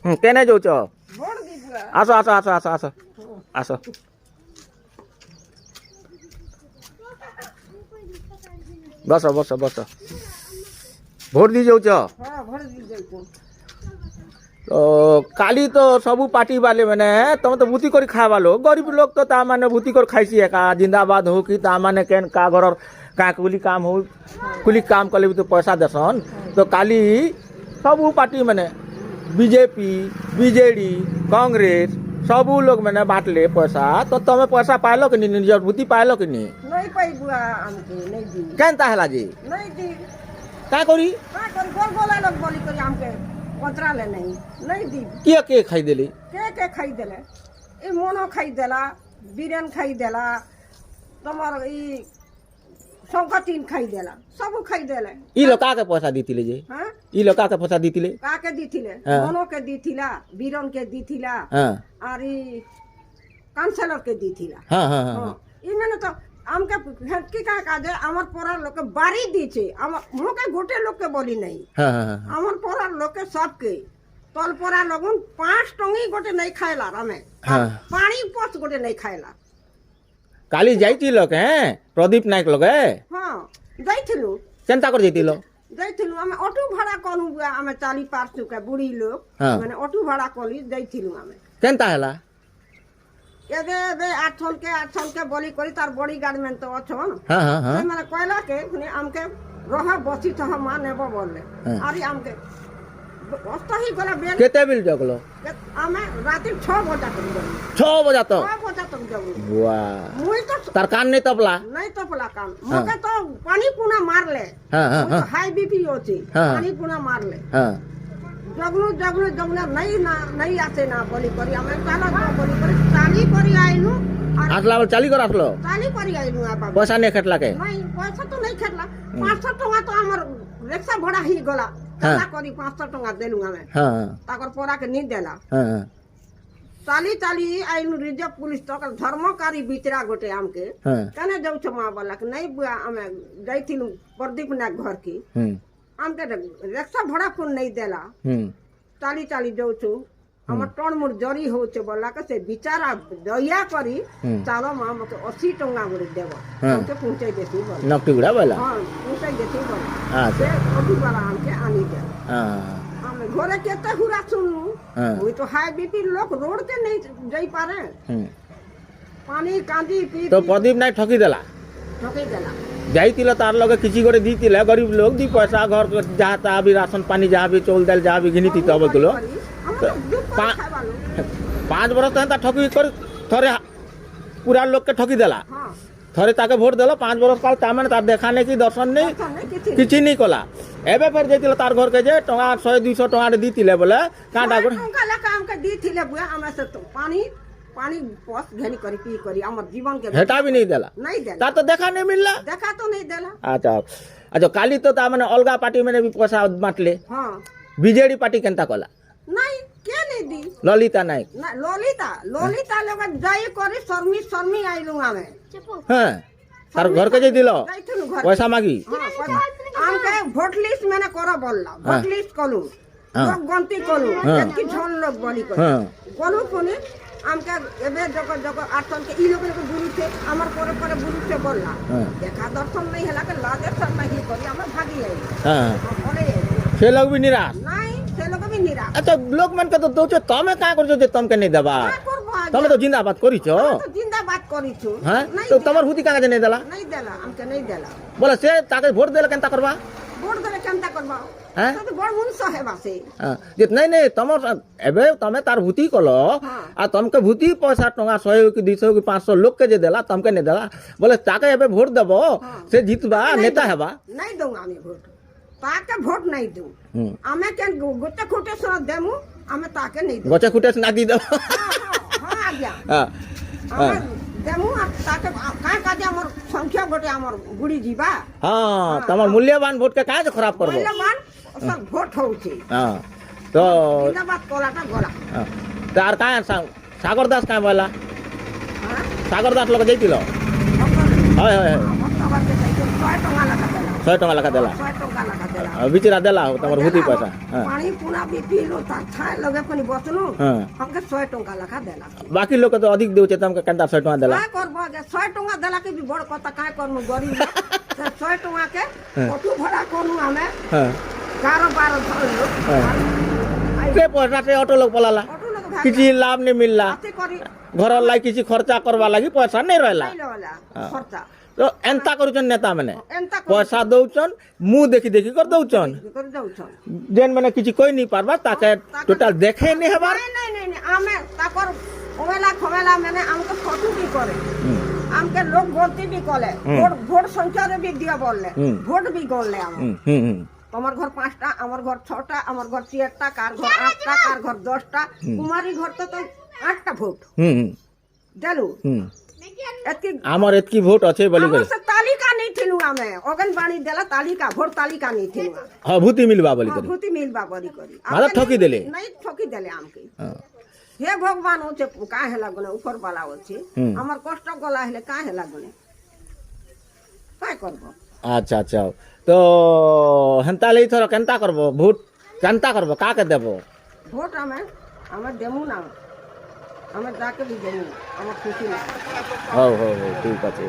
কেনে যাଉଛ ଭୋଟ ଦେଇଥିବା ଆସ ଆସ ଆସ ଆସ ଆସ ଆସ ବସ ବସ ବସ ଭୋଟ ଦେଇ ଯାଉଛ ହଁ ଭୋଟ ଦେଇଯାଇଛୁ তো কালি তো সবু পার্টি বালে মানে তুমি তো ভূতি করে খাওয়া লোক গরিব লোক তো তা মানে ভূতি করে খাইছি একা জিন্দাবাদ হোক কি তা মানে কেন কা ঘরর কা কুলি কাম হোক কুলি কাম কলে তো পয়সা দেসন তো কালি সবু পার্টি মানে বিজেপি বিজেডি কংগ্রেস সবু লোক মানে বাটলে পয়সা তো তুমি পয়সা পাইলো কি নি নিজের ভূতি পাইলো কি নি ନାଇଁ ପାଇବୁ ଆମକୁ ନାଇଁ ଦି কেন তা হেলা যে ନାଇଁ ଦି কা করি କାଁ କରି ଗୋଲ ଗୋଲ ଲୋକ ବୋଲି କରି ଆମକେ ପଚରାଲେ ନାଇଁ ନାଇଁ ଦି কে কে খাই দেলি କେ ଖାଇଦେଲେ ଏ ମନ ଖାଇଦେଲା ବିରିୟାନୀ ଖାଇଦେଲା ତମର ଇ ଶଙ୍ଖଟିନ୍ ଖାଇଦେଲା ସବୁ ଖାଇଦେଲେ ই লোক কাকে পয়সা দিতিলে যে হ্যাঁ ই লোক কাকে পয়সা দিতিলে କାକେ ଦେଇଥିଲେ ହଁ। ମନକେ ଦେଇଥିଲା ବିରନକେ ଦେଇଥିଲା হ্যাঁ ଆରି କାଉନସିଲରକେ ଦେଇଥିଲା হ্যাঁ হ্যাঁ ହଁ হ্যাঁ ଇମାନେ ତ ଆମକେ ହେତକି କାଁ କାଜେ ଆମର ପରାର ଲୋକେ ବାରି ଦେଇଛେ ଆମ ମୋକେ ଗୋଟେ ଲୋକେ ବୋଲି ନାହିଁ হ্যাঁ হ্যাঁ হ্যাঁ আমার পরার লোকে সবকে তল পরা লগন 5 টঙ্গি গোটে নাই খাইলা আমি হ্যাঁ। পানি পচ গোটে নাই খাইলা কালি যাইছিল কে প্রদীপ নায়ক লগে হ্যাঁ যাইছিলু কেনতা করে যাইছিল যাইছিলু আমি অটো ভাড়া করু আমি চালি পারছু কে বুড়ি লোক হ্যাঁ। মানে অটো ভাড়া করি যাইছিলু আমি কেনতা হেলা এবে এবে আঠনকে বলি করি তার বডি গার্ড মেন তো অছন হ্যাঁ হ্যাঁ হ্যাঁ মানে কয়লা কে আমকে রহা বসি থহ মা নেব বললে হ্যাঁ। আরি আমকে অস্তাহি গলা বেল কেতে বিল জগলো আমি রাতে 6 ঘন্টা করি 6 বজা তো 6 ঘন্টা তক যাবো বাহ মুই তো তার কান নেই তবলা नहीं तो पला काम मुके तो पानी पुना मार ले হ্যাঁ হ্যাঁ হ্যাঁ हाई बीपी होची हाँ। पानी पुना मार ले হ্যাঁ जगनु नहीं आसे ना बोली करी हमें चाला जो बोली करी चाली करी आइनु और আসলা বল চালি করে আসলো चाली करी आइनु आ बाबा পয়সা নিয়ে খেটলা কে नहीं पैसा तो नहीं खेला 500 टका तो हमर रिक्शा भाड़ा ही गला हाँ। चाला करी 500 टका देलु हमें হ্যাঁ ताकर पोरा के नहीं देला হ্যাঁ হ্যাঁ चाली आइनु रिजर्व पुलिस तक धर्मकारी बितरा गोटे हमके হ্যাঁ कने जाऊ छ मां बोला कि नहीं बुआ हमें जाइथिलु प्रदीप ना घर की হুম हमके रिक्शा भाड़ा फोन नहीं देला হুম चाली जाऊ छु हमर टन मुर जरी होचे बोला के से बिचारा दया करी हम्म। चालो मां मके 80 टंगा गुड़ी देबो हाँ। हमके पहुंचे देती बोला নকটি গুড়া বলা हां पहुंचे देती बोला আচ্ছা से ओटी वाला हमके आनी दे হ্যাঁ हम घरे केते हुरा सुनु हाँ। ओई तो हाई बीपी लोग रोड के नहीं जाई पारे হুম पानी कांदी पी তো প্রদীপ নাই ঠকি দেলা ठके देला যাইছিল তার লগে কিছু করে দিতিলে গরিব লোক দি পয়সা ঘর যাহা তা বি রাশন পানি যাহা বি চৌল ডাল যাহা বি ঘিনি দিতে হবে গুলো আমরা দুঃখ পা- খাবালো 5 বরস তো হেনতা ঠকি করে থরে পুরা লোককে ঠকি দেলা हां থরে তাকে ভোট দেল 5 বরস কাল তা মানে তার দেখা নেই কি দর্শন নেই কিছু নেই কলা এবে ফের যাইছিল তার ঘরকে যে টঙ্কা 100-200 টাকা দিতিলে বলে কাঁটা করে टंका लेके हमके दी थिले बुआ हमें से तो पानी पस घेनी करी पी करी हमर जीवन के হেটা বি নেই দেলা नहीं देला তার তো দেখা নেই মিললা देखा तो नहीं देला আচ্ছা আচ্ছা কালি তো তা মানে অলগা পার্টি মানে বি পয়সা বাঁটলে हां বিজেডি পার্টি কেনতা কলা नहीं के नहीं दी ললিতা নায়ক ना लोलिता लोग जाई करी शर्मी आइलु हमें হ্যাঁ তার ঘরকে যে দিল जाइथुनु घर পয়সা মাগি हां हमके वोट लिस्ट मैंने करो बोलला हाँ। वोट लिस्ट कलु हाँ। लोग गंती कलु हाँ। एतकी झन लोग बोली कर হ্যাঁ गलु कोनी हमके एबे जगह आठन के ई लोग गुरु थे हमर परे गुरु थे बोलला हाँ। देखा दर्शन नहीं हला के लागे सर नहीं करी हम भागी आई হ্যাঁ हम बोले সে লোক বি নিরাশ नहीं से लोग भी निरा আচ্ছা লোক মানকে তো দৌছে তুমি কাঁ করছো যে তোমাকে নেই দেবা का करबो आज তুমি তো জিন্দাবাদ করিছ तो जिंदाबाद करी छु হ্যাঁ नहीं তো তোমার হুতি কাগজে নেই দেলা नहीं देला हमके नहीं देला বলে সে তাকে ভোট দেলে কেনতা করবা वोट देले केनता करबा हाँ? तो बड़ मुनसा है बासे হ্যাঁ, যে নাই নাই তোমার এবে তুমি তার ভূতি কল হ্যাঁ। আর তোমাকে ভূতি পয়সা টঙ্কা 100 কি 200 কি 500 লোককে যে দেলা তোমাকে নেই দেলা বলে তাকে এবে ভোট দেব সে জিতবা নেতা হেবা नहीं दूंगा हमें वोट ताके वोट नहीं दूं হুম हमें केन गोटे खोटे सर देमु हमें ताके नहीं दूं গছে খুঁটে না দি দেব हां आ गया হ্যাঁ हमें देमु ताके का काजे हमर संख्या गोटे हमर गुड़ी जीवा হ্যাঁ তোমার মূল্যবান ভোটকে কাজ খারাপ করবো पहले मान सब वोट होउछे হ্যাঁ তো जिंदाबाद कोलाटा गोला হ্যাঁ, তার কাঁ সাগর দাস কাঁ বলা हां সাগর দাস লোক যাইছিল হয় হয় হয় भक्त बात के 100 टका लगा देला 100 টাকা লেখা দেলা 100 टका लगा देला ବିଚରା ଦେଲା ହୋ ତମର ଭୂତି ପଇସା ହଁ ପାଣି ପୁଣା ବି ପିଇଲୁ ତା ଛାଏ ଲଗେ ପୁଣି ବସଲୁ ହଁ हमके 100 टंका ଲେଖା ଦେଲା ବାକି ଲୋକ ତ ଅଧିକ ଦେଉଛେ ତମକେ କେନ୍ତା 100 ଟଙ୍କା ଦେଲା काय करबो आगे 100 टंका देला के भी बड़ कथा काय करनु गरीब लोग। से 100 टंका के ऑटो भाड़ा कोनु हमें ହଁ 11-12 धरलु ସେ ପଇସାରେ ଅଟୋ ଲୋକ ପଲାଲା ऑटो लोग भाग କିଛି ଲାଭ नहीं मिलला आते करी घर लागି କିଛି ଖର୍ଚ୍ଚା करवा ଲାଗି पैसा नहीं रहला नहीं लेवला खर्चा तो एंता करूछन नेता माने एंता पैसा दउछन मुंह देखी देखी कर दउछन कर जाउछन जेन माने किछि कोई नहीं पारबा ताके टोटल देखे नहीं हबार नहीं आमे ताकर ओवेला खवेला मैंने हमको फोटो भी करे हमके लोग बोलती भी कले वोट संख्या रे भी दिया बोलले वोट भी गोलले हम তোমার ঘর 5টা আমার ঘর 6টা আমার ঘর 7টা কার ঘর 8টা কার ঘর 10টা কুমারী ঘর তো 8টা ভোট দেলু এতকি আমার এতকি ভোট আছে বলি আমার করে से तालिका नहीं थिलु हमें অঙ্গনবাড়ি দেলা তালিকা ভোট তালিকা नहीं थिलु हां भूति मिलबा बोली करे भूति मिलबा बड़ी करी मतलब ठकी देले नहीं ठकी देले हमके हां हे भगवान होचे काहे लागने ऊपर वाला होचे हमर कष्ट गला हेले काहे लागने काय करबो अच्छा अच्छा तो हेंता लई थोर केनता करबो भोट केनता करबो का के देबो ভোট हमें देमु ना हमें जाके भी देमु हमें खुशी ना हो ठीक আছে